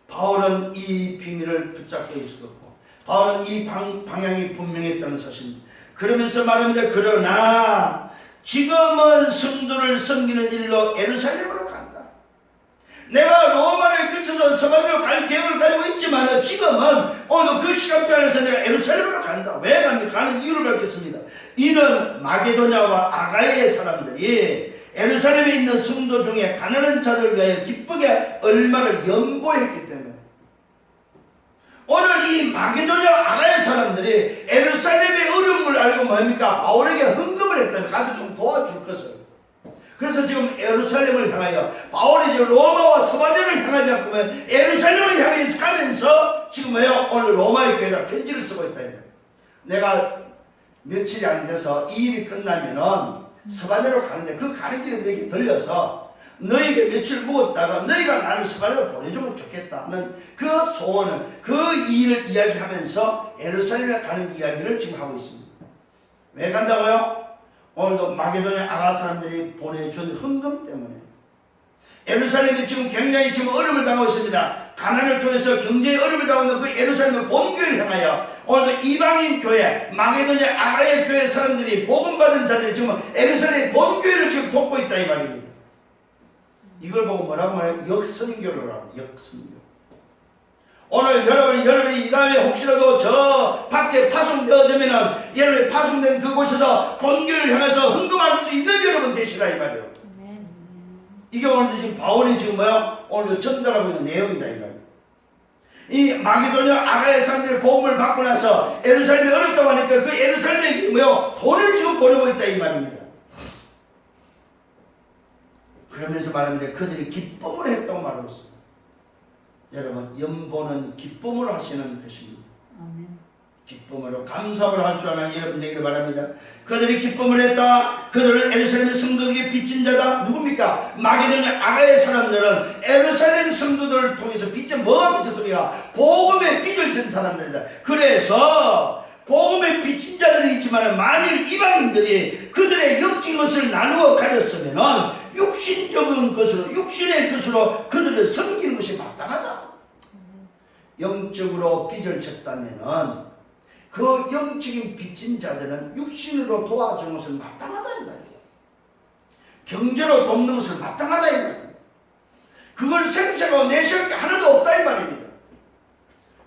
바울은 이 비밀을 붙잡고 있었고 바울은 이 방향이 분명했다는 사실입니다. 그러면서 말합니다. 그러나 지금은 성도를 섬기는 일로 예루살렘으로 간다. 내가 로마를 거쳐서 스바냐로 갈 계획을 가지고 있지만 지금은 오늘 그 시간표 안에서 내가 예루살렘으로 간다. 왜 갑니까? 가는 이유를 밝혔습니다. 이는 마게도냐와 아가야의 사람들이 예루살렘에 있는 성도 중에 가난한 자들을 위하여 기쁘게 얼마를 연보했기 때문에 오늘 이 마게도냐 아가야 사람들이 예루살렘의 어려움을 알고 뭡니까? 바울에게 헌금을 했다면 가서 좀 도와줄 것을. 그래서 지금 예루살렘을 향하여 바울이 이제 로마와 스바냐를 향하지 않고 예루살렘을 향해 가면서 지금 오늘 로마의 교회에다 편지를 쓰고 있다. 내가 며칠이 안 돼서 이 일이 끝나면은 스바냐로 가는데 그 가는 길에 너에게 들려서 너에게 며칠 묵었다가 너희가 나를 스바냐로 보내주면 좋겠다 하는 그 소원을 그 일을 이야기하면서 예루살렘에 가는 이야기를 지금 하고 있습니다. 왜 간다고요? 오늘도 마게도냐 아가 사람들이 보내준 헌금 때문에 예루살렘이 지금 굉장히 지금 어려움을 당하고 있습니다. 가난을 통해서 경제의 어려움을 당하고 있는 그 예루살렘의 본교회를 향하여 오늘도 이방인 교회, 마게도냐 아가의 교회 사람들이 복음받은 자들이 지금 예루살렘의 본교회를 지금 돕고 있다 이 말입니다. 이걸 보고 뭐라고 말해요? 역선교를 하고 역선교. 오늘 여러분이 이 다음에 혹시라도 저 밖에 파송되어지면은 여러분이 파송된 그곳에서 본교를 향해서 헌금할 수 있는 여러분 되시라 이 말이에요. 이게 오늘 지금 바울이 지금 오늘 전달하고 있는 내용이다 이 말이에요. 이 마게도냐 아가야 사람들이 복음을 받고 나서 예루살렘이 어렵다고 하니까 그 예루살렘에 돈을 지금 보내고 있다 이 말입니다. 그러면서 말합니다. 그들이 기쁨을 했다고 말하고 있습니다. 여러분, 연보는 기쁨으로 하시는 것입니다. 아멘. 기쁨으로 감사를 할 줄 아는 여러분 되기를 바랍니다. 그들이 기쁨을 했다. 그들은 예루살렘 성도에게 빚진 자다. 누굽니까? 마게도냐 아가의 사람들은 예루살렘 성도들을 통해서 빚진 뭐가 빚졌습니까? 복음의 빚을 진 사람들이다. 그래서 복음의 빚진 자들이 있지만 만일 이방인들이 그들의 영적인 것을 나누어 가졌으면 육신적인 것으로 육신의 것으로 그들을 섬기는 것이 마땅하다. 영적으로 빚을 졌다면은 그 영적인 빚진 자들은 육신으로 도와주는 것을 마땅하다 이 말이에요. 경제로 돕는 것을 마땅하다 이 말이에요. 그걸 생각하고 내세울 게 하나도 없다 이 말입니다.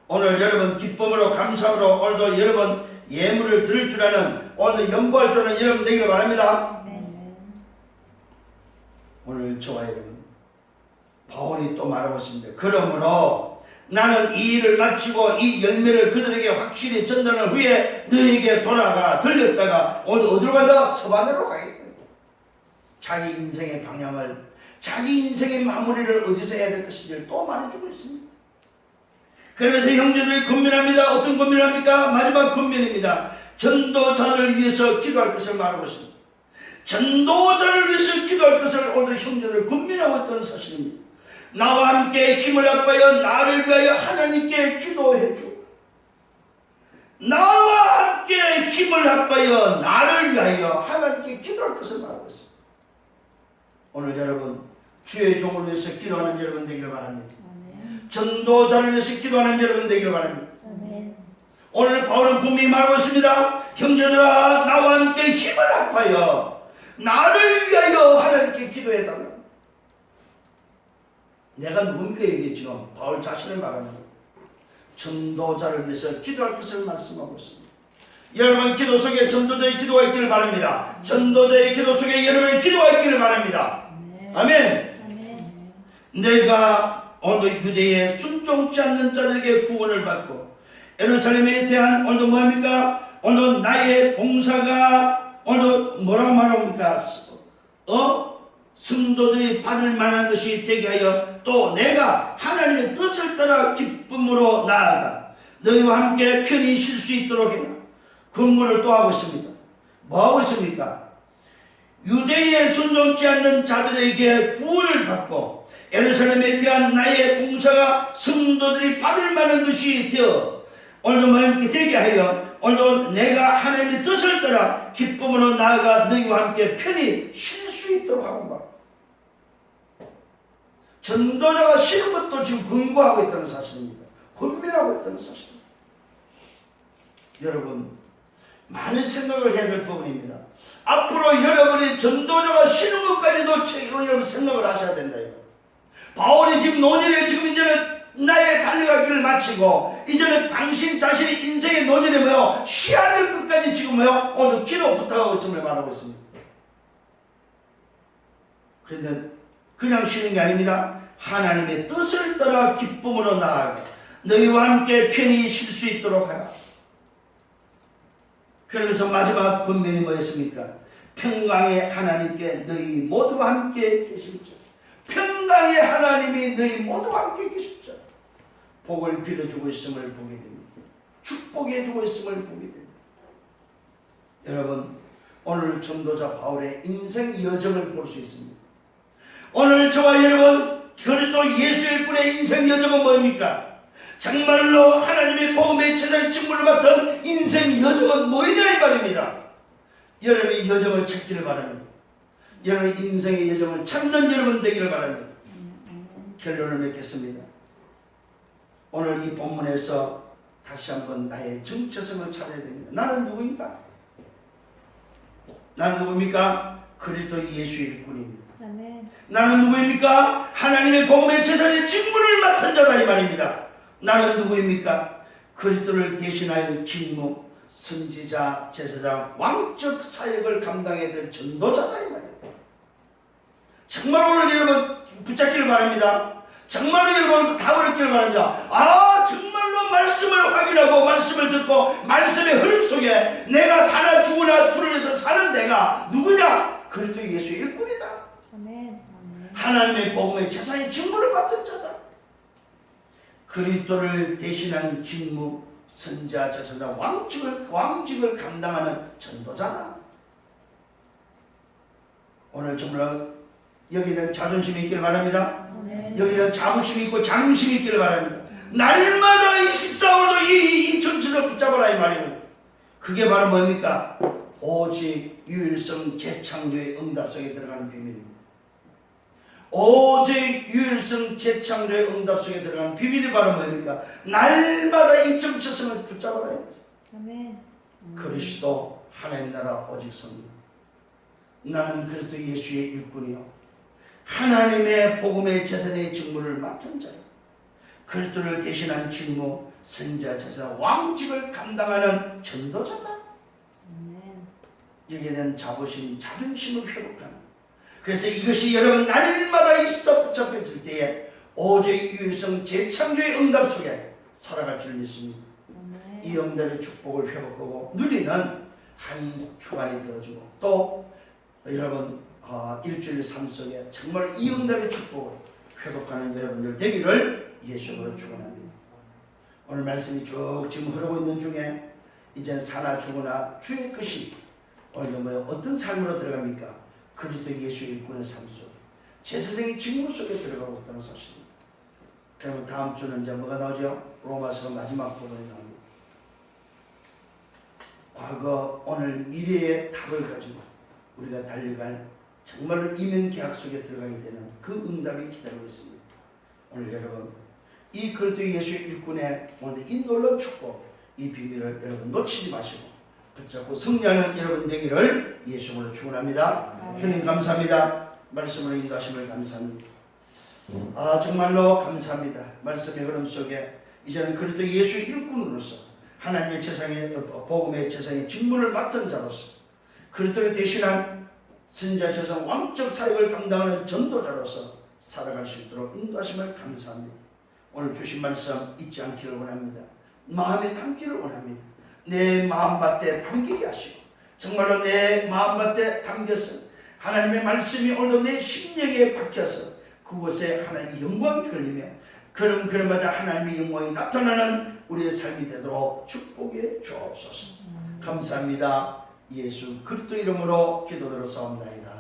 오늘 여러분 기쁨으로 감사로 오늘도 여러분 예물을 드릴 줄 아는 오늘도 연보할 줄 아는 여러분 되기를 바랍니다. 오늘 저와 여러분 바울이 또 말하고 있습니다. 그러므로 나는 이 일을 마치고 이 열매를 그들에게 확실히 전달한 후에 너에게 돌아가 들렸다가 오늘 어디로 간다? 스바냐로 가겠다. 자기 인생의 방향을 자기 인생의 마무리를 어디서 해야 될 것인지를 또 말해주고 있습니다. 그러면서 형제들이 권면합니다. 어떤 권면을 합니까? 마지막 권면입니다. 전도자를 위해서 기도할 것을 말하고 있습니다. 전도자를 위해서 기도할 것을 오늘 형제들 권면하고 있다는 사실입니다. 나와 함께 힘을 합하여 나를 위하여 하나님께 기도해주. 나와 함께 힘을 합하여 나를 위하여 하나님께 기도할 것을 말하고 있습니다. 오늘 여러분 주의 종을 위해서 기도하는 여러분 되기를 바랍니다. 아멘. 전도자를 위해서 기도하는 여러분 되기를 바랍니다. 아멘. 오늘 바울은 분명히 말하고 있습니다. 형제들아 나와 함께 힘을 합하여 나를 위하여 하나님께 기도해달라. 내가 누굽니까? 얘기했죠. 바울 자신을 말합니다. 전도자를 위해서 기도할 것을 말씀하고 있습니다. 여러분 기도 속에 전도자의 기도가 있기를 바랍니다. 전도자의 기도 속에 여러분의 기도가 있기를 바랍니다. 아멘. 내가 오늘 유대에 순종치 않는 자들에게 구원을 받고 예루살렘에 대한 오늘 뭐합니까? 오늘 나의 봉사가 오늘 뭐라고 말합니까? 성도들이 받을 만한 것이 되게 하여 또 내가 하나님의 뜻을 따라 기쁨으로 나아가 너희와 함께 편히 쉴 수 있도록 해라. 근무를 또 하고 있습니다. 뭐 하고 있습니까? 유대에 순종치 않는 자들에게 구원을 받고 예루살렘에 대한 나의 봉사가 성도들이 받을 만한 것이 되어 오늘도 함께 되게 하여 오늘도 내가 하나님의 뜻을 따라 기쁨으로 나아가 너희와 함께 편히 쉴 수 있도록 하고 말. 전도자가 쉬는 것도 지금 권고하고 있다는 사실입니다. 권면하고 있다는 사실입니다. 여러분 많은 생각을 해야 될 부분입니다. 앞으로 여러분이 전도자가 쉬는 것까지도 여러분 생각을 하셔야 된다. 바울이 지금 노년에 지금 이제는 나의 달려가기를 마치고 이제는 당신 자신의 인생의 노년에 뭐요? 쉬어야 될 것까지 지금 뭐요? 오늘 기도 부탁하고 있음을 말하고 있습니다. 그런데 그냥 쉬는 게 아닙니다. 하나님의 뜻을 따라 기쁨으로 나아가 너희와 함께 편히 쉴 수 있도록 하라. 그러면서 마지막 권면이 뭐였습니까? 평강의 하나님께 너희 모두와 함께 계십시오. 평강의 하나님이 너희 모두와 함께 계십시오. 복을 빌어주고 있음을 보게 됩니다. 축복해주고 있음을 보게 됩니다. 여러분 오늘 전도자 바울의 인생 여정을 볼 수 있습니다. 오늘 저와 여러분 그리스도 예수의 일꾼의 인생 여정은 뭐입니까? 정말로 하나님의 복음의 제자의 직분을 맡은 인생 여정은 뭐냐 이 말입니다. 여러분의 여정을 찾기를 바랍니다. 여러분의 인생의 여정을 찾는 여러분 되기를 바랍니다. 결론을 맺겠습니다. 오늘 이 본문에서 다시 한번 나의 정체성을 찾아야 됩니다. 나는 누구인가? 나는 누구입니까? 그리스도 예수의 일꾼입니다. 아멘. 나는 누구입니까? 하나님의 복음의 제사의 직분을 맡은 자다 이 말입니다. 나는 누구입니까? 그리스도를 대신할 직무, 선지자, 제사장, 왕적 사역을 감당해야 될 전도자다 이 말입니다. 정말 오늘 여러분 붙잡기를 바랍니다. 정말로 여러분 답을 얻기를 바랍니다. 아 정말로 말씀을 확인하고 말씀을 듣고 말씀의 흐름 속에 내가 사나 죽으나 주를 위해서 사는 내가 누구냐? 그리스도 예수의 일꾼이다. 아멘. 하나님의 복음의 제사의 직무를 맡은 자다. 그리스도를 대신한 직무, 선지자, 제사장, 왕직을 감당하는 전도자다. 오늘 정말 여기에 대한 자존심이 있기를 바랍니다. 여기에 대한 자부심이 있고 자긍심이 있기를 바랍니다. 날마다 24호도 이 정치를 붙잡아라 이 말이에요. 그게 바로 뭡니까? 오직 유일성 재창조의 응답 속에 들어가는 비밀입니다. 오직 유일성 재창조의 응답 속에 들어가는 비밀이 바로 뭡니까? 날마다 이 정체성을 붙잡아라. 아멘. 그리스도 하나님 나라 오직 성령. 나는 그리스도 예수의 일꾼이요 하나님의 복음의 제사의 직무를 맡은 자요 그리스도를 대신한 직무, 선지자, 제사, 왕직을 감당하는 전도자다. 여기에 대한 자부심, 자존심을 회복하는. 그래서 이것이 여러분 날마다 있어 붙잡혀질 때에 오직 유일성 재창조의 응답 속에 살아갈 줄 믿습니다. 이 응답의 축복을 회복하고 누리는 한 주간이 되어지고 또 여러분 일주일 삶 속에 정말 이 응답의 축복을 회복하는 여러분들 되기를 예수님으로 축원합니다. 오늘 말씀이 쭉 지금 흐르고 있는 중에 이제 사나 죽으나 주의 것이 오늘 어떤 삶으로 들어갑니까? 그리스도 예수의 일꾼의 삶 속에 제사장의 직무 속에 들어가고 있다는 사실입니다. 그러면 다음 주는 이제 뭐가 나오죠? 로마서 마지막 부분이 나옵니다. 과거, 오늘, 미래의 답을 가지고 우리가 달려갈 정말로 이면계약 속에 들어가게 되는 그 응답이 기다리고 있습니다. 오늘 여러분 이 그리스도 예수의 일꾼의 오늘 이 놀라운 축복 이 비밀을 여러분 놓치지 마시고 붙잡고 승리하는 여러분 되기를 예수님으로 축원합니다. 주님 감사합니다. 말씀으로 인도하심을 감사합니다. 정말로 감사합니다. 말씀의 흐름 속에 이제는 그리스도 예수의 일꾼으로서 하나님의 재상의 복음의 재상의 직무를 맡은 자로서 그리스도를 대신한 선지자 재상 왕적 사역을 감당하는 전도자로서 살아갈 수 있도록 인도하심을 감사합니다. 오늘 주신 말씀 잊지 않기를 원합니다. 마음에 담기를 원합니다. 내 마음밭에 담기게 하시고 정말로 내 마음밭에 담겨서 하나님의 말씀이 오늘도 내 심령에 박혀서 그곳에 하나님의 영광이 걸리며 그러마다 하나님의 영광이 나타나는 우리의 삶이 되도록 축복해 주옵소서. 감사합니다. 예수 그리스도 이름으로 기도드렸사옵나이다.